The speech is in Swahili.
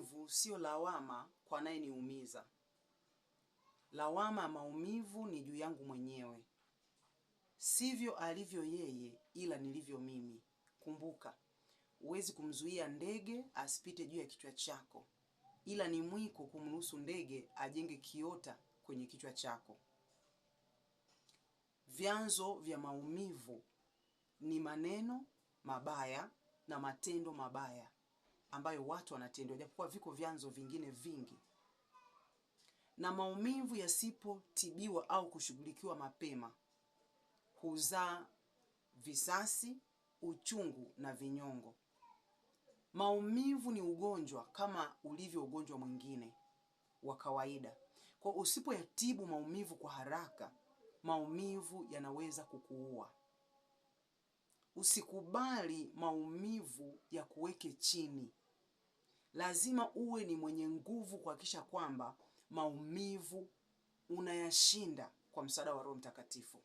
maumivu sio lawama kwa anayeniumiza. Lawama ya maumivu ni juu yangu mwenyewe. Sivyo alivyo yeye, ila nilivyo mimi. Kumbuka, huwezi kumzuia ndege asipite juu ya kichwa chako, ila ni mwiko kumruhusu ndege ajenge kiota kwenye kichwa chako. Vyanzo vya maumivu ni maneno mabaya na matendo mabaya ambayo watu wanatendwa, japokuwa viko vyanzo vingine vingi. Na maumivu yasipotibiwa au kushughulikiwa mapema huzaa visasi, uchungu na vinyongo. Maumivu ni ugonjwa kama ulivyo ugonjwa mwingine wa kawaida. Kwa usipoyatibu maumivu kwa haraka, maumivu yanaweza kukuua. Usikubali maumivu ya kuweke chini. Lazima uwe ni mwenye nguvu kuhakikisha kwamba maumivu unayashinda kwa msaada wa Roho Mtakatifu.